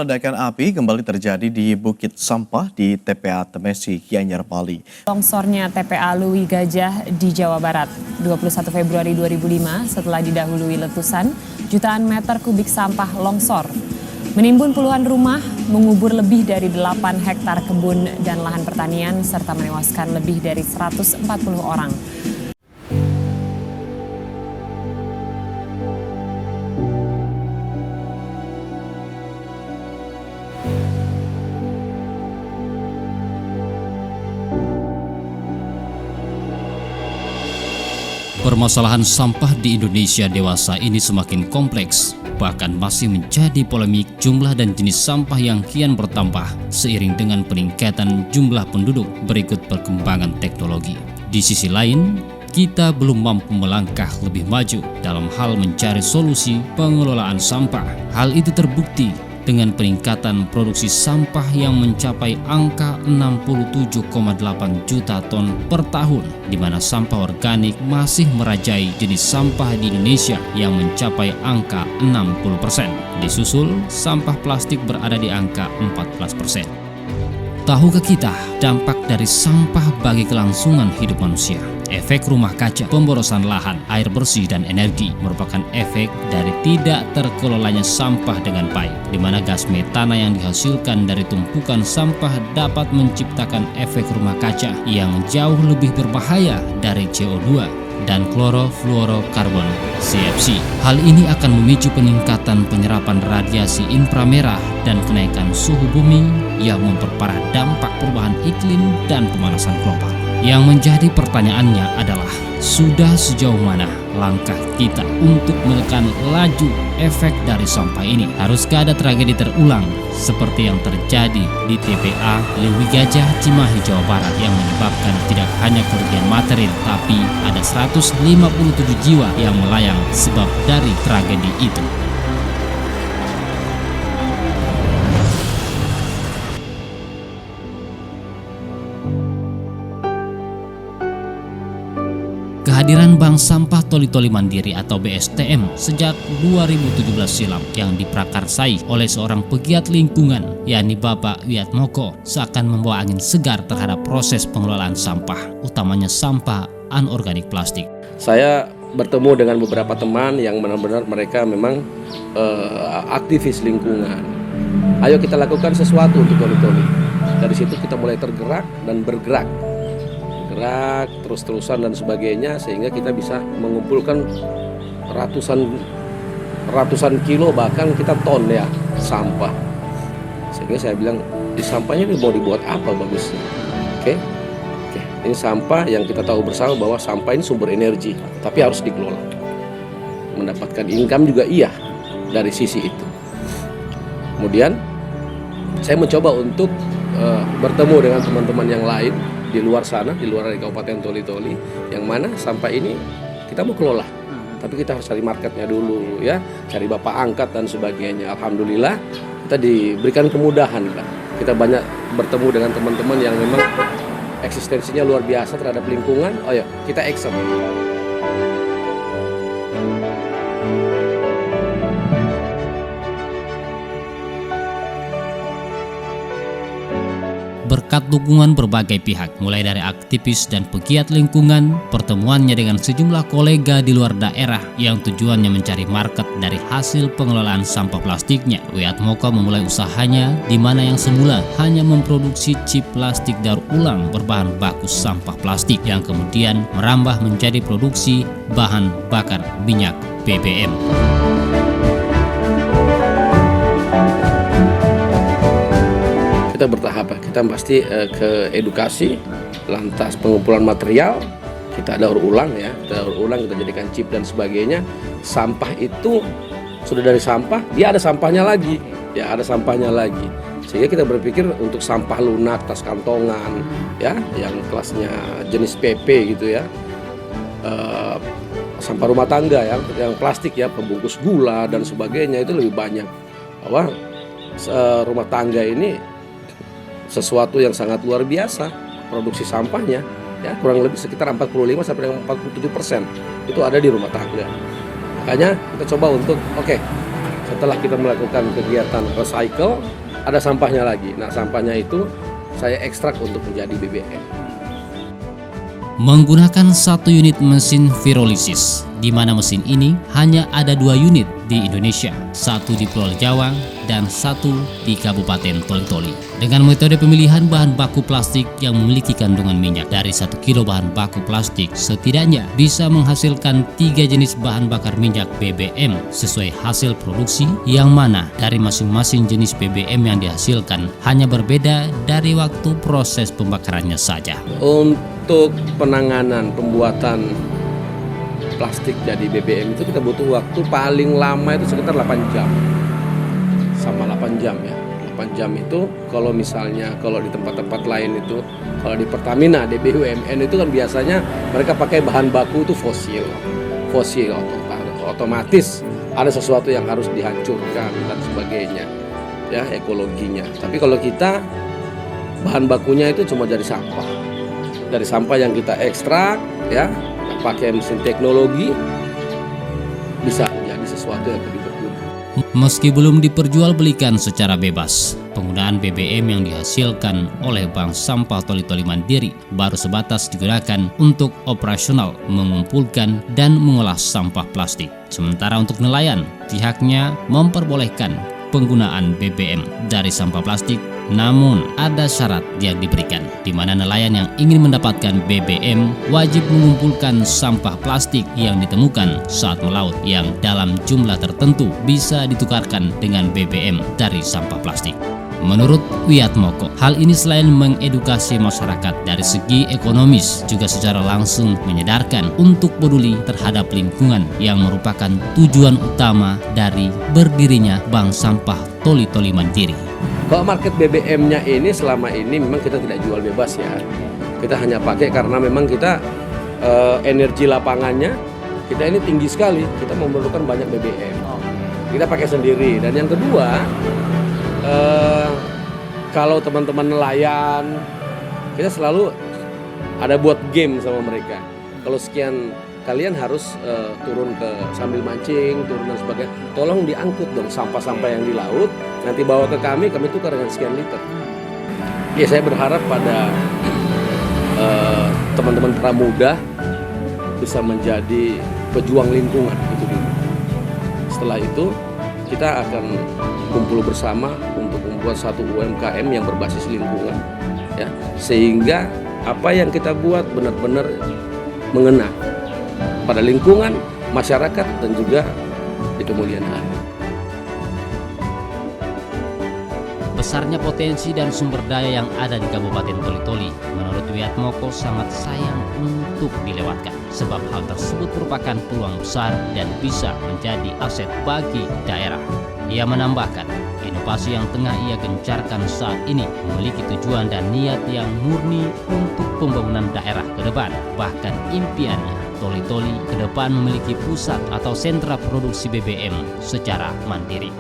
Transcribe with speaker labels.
Speaker 1: Ledakan api kembali terjadi di Bukit Sampah di TPA Temesi, Gianyar, Bali.
Speaker 2: Longsornya TPA Lui Gajah di Jawa Barat 21 Februari 2005 setelah didahului letusan, jutaan meter kubik sampah longsor. Menimbun puluhan rumah, mengubur lebih dari 8 hektar kebun dan lahan pertanian, serta menewaskan lebih dari 140 orang.
Speaker 3: Permasalahan sampah di Indonesia dewasa ini semakin kompleks, bahkan masih menjadi polemik jumlah dan jenis sampah yang kian bertambah seiring dengan peningkatan jumlah penduduk berikut perkembangan teknologi. Di sisi lain, kita belum mampu melangkah lebih maju dalam hal mencari solusi pengelolaan sampah. Hal itu terbukti dengan peningkatan produksi sampah yang mencapai angka 67,8 juta ton per tahun, di mana sampah organik masih merajai jenis sampah di Indonesia yang mencapai angka 60%. Disusul, sampah plastik berada di angka 14%. Tahukah kita dampak dari sampah bagi kelangsungan hidup manusia? Efek rumah kaca, pemborosan lahan, air bersih, dan energi merupakan efek dari tidak terkelolanya sampah dengan baik, di mana gas metana yang dihasilkan dari tumpukan sampah dapat menciptakan efek rumah kaca yang jauh lebih berbahaya dari CO2 dan klorofluorokarbon CFC. Hal ini akan memicu peningkatan penyerapan radiasi inframerah dan kenaikan suhu bumi yang memperparah dampak perubahan iklim dan pemanasan global. Yang menjadi pertanyaannya adalah, sudah sejauh mana langkah kita untuk menekan laju efek dari sampah ini? Haruskah ada tragedi terulang seperti yang terjadi di TPA Lui Gajah, Cimahi, Jawa Barat yang menyebabkan tidak hanya kerugian material, tapi ada 157 jiwa yang melayang sebab dari tragedi itu? Kehadiran Bank Sampah Toli-Toli Mandiri atau BSTM sejak 2017 silam yang diprakarsai oleh seorang pegiat lingkungan, yakni Bapak Wiatmoko, seakan membawa angin segar terhadap proses pengelolaan sampah, utamanya sampah anorganik plastik.
Speaker 4: Saya bertemu dengan beberapa teman yang benar-benar mereka memang aktivis lingkungan. Ayo kita lakukan sesuatu untuk Toli-Toli. Dari situ kita mulai tergerak dan bergerak. Terus-terusan dan sebagainya, sehingga kita bisa mengumpulkan ratusan kilo, bahkan kita ton ya sampah. Sehingga saya bilang, di sampahnya ini mau dibuat apa bagusnya? Oke. Ini sampah yang kita tahu bersama bahwa sampah ini sumber energi, tapi harus dikelola. Mendapatkan income juga iya dari sisi itu. Kemudian saya mencoba untuk bertemu dengan teman-teman yang lain di luar sana, di luar dari Kabupaten Toli-Toli, yang mana sampah ini kita mau kelola, tapi kita harus cari marketnya dulu ya, cari bapak angkat dan sebagainya. Alhamdulillah kita diberikan kemudahan, Pak. Kita banyak bertemu dengan teman-teman yang memang eksistensinya luar biasa terhadap lingkungan. Oh ya, kita action.
Speaker 3: Berkat dukungan berbagai pihak, mulai dari aktivis dan pegiat lingkungan, pertemuannya dengan sejumlah kolega di luar daerah yang tujuannya mencari market dari hasil pengelolaan sampah plastiknya, Wiatmoko memulai usahanya di mana yang semula hanya memproduksi chip plastik daur ulang berbahan baku sampah plastik yang kemudian merambah menjadi produksi bahan bakar minyak BBM.
Speaker 4: Kita bertahap, kita pasti ke edukasi, lantas pengumpulan material, kita daur ulang ya, kita jadikan chip dan sebagainya. Sampah itu sudah dari sampah, dia ada sampahnya lagi, ya ada sampahnya lagi. Sehingga kita berpikir untuk sampah lunak, tas kantongan, ya, yang kelasnya jenis PP gitu ya, sampah rumah tangga ya, yang plastik ya, pembungkus gula dan sebagainya itu lebih banyak. Bahwa rumah tangga ini sesuatu yang sangat luar biasa produksi sampahnya, ya kurang lebih sekitar 45 sampai dengan 47% itu ada di rumah tangga. Makanya kita coba untuk setelah kita melakukan kegiatan recycle, ada sampahnya lagi. Nah, sampahnya itu saya ekstrak untuk menjadi BBM.
Speaker 3: Menggunakan 1 unit mesin virolisis, di mana mesin ini hanya ada 2 unit di Indonesia, 1 di Pulau Jawa dan 1 di Kabupaten Toli-Toli. Dengan metode pemilihan bahan baku plastik yang memiliki kandungan minyak, dari 1 kilo bahan baku plastik setidaknya bisa menghasilkan 3 jenis bahan bakar minyak BBM sesuai hasil produksi, yang mana dari masing-masing jenis BBM yang dihasilkan hanya berbeda dari waktu proses pembakarannya saja.
Speaker 4: Untuk penanganan pembuatan plastik jadi BBM itu kita butuh waktu paling lama itu sekitar 8 jam. Sama 8 jam ya. 8 jam itu kalau misalnya kalau di tempat-tempat lain itu, kalau di Pertamina, di BUMN itu kan biasanya mereka pakai bahan baku itu fosil otomatis ada sesuatu yang harus dihancurkan dan sebagainya, ya ekologinya. Tapi kalau kita bahan bakunya itu cuma dari sampah yang kita ekstrak, ya pakai mesin teknologi, bisa jadi sesuatu yang lebih berguna.
Speaker 3: Meski belum diperjualbelikan secara bebas, penggunaan BBM yang dihasilkan oleh Bank Sampah Toli-Toli Mandiri baru sebatas digunakan untuk operasional mengumpulkan dan mengolah sampah plastik. Sementara untuk nelayan, pihaknya memperbolehkan penggunaan BBM dari sampah plastik, namun ada syarat yang diberikan, di mana nelayan yang ingin mendapatkan BBM wajib mengumpulkan sampah plastik yang ditemukan saat melaut yang dalam jumlah tertentu bisa ditukarkan dengan BBM dari sampah plastik. Menurut Wiatmoko, hal ini selain mengedukasi masyarakat dari segi ekonomis, juga secara langsung menyadarkan untuk peduli terhadap lingkungan yang merupakan tujuan utama dari berdirinya Bank Sampah Toli-Toli Mandiri.
Speaker 4: Kalau market BBM-nya ini selama ini memang kita tidak jual bebas ya. Kita hanya pakai karena memang kita energi lapangannya kita ini tinggi sekali. Kita memerlukan banyak BBM. Kita pakai sendiri. Dan yang kedua, kalau teman-teman nelayan, kita selalu ada buat game sama mereka. Kalau sekian kalian harus turun ke sambil mancing, turun dan sebagainya. Tolong diangkut dong sampah-sampah yang di laut, nanti bawa ke kami tukar dengan sekian liter. Ya, saya berharap pada teman-teman pramuda bisa menjadi pejuang lingkungan itu dulu. Setelah itu kita akan kumpul bersama untuk membuat satu UMKM yang berbasis lingkungan, ya, sehingga apa yang kita buat benar-benar mengena pada lingkungan, masyarakat, dan juga di kemudian hari.
Speaker 3: Besarnya potensi dan sumber daya yang ada di Kabupaten Toli-Toli, menurut Wiatmoko sangat sayang untuk dilewatkan, sebab hal tersebut merupakan peluang besar dan bisa menjadi aset bagi daerah. Ia menambahkan, inovasi yang tengah ia gencarkan saat ini memiliki tujuan dan niat yang murni untuk pembangunan daerah ke depan. Bahkan impiannya Toli-Toli ke depan memiliki pusat atau sentra produksi BBM secara mandiri.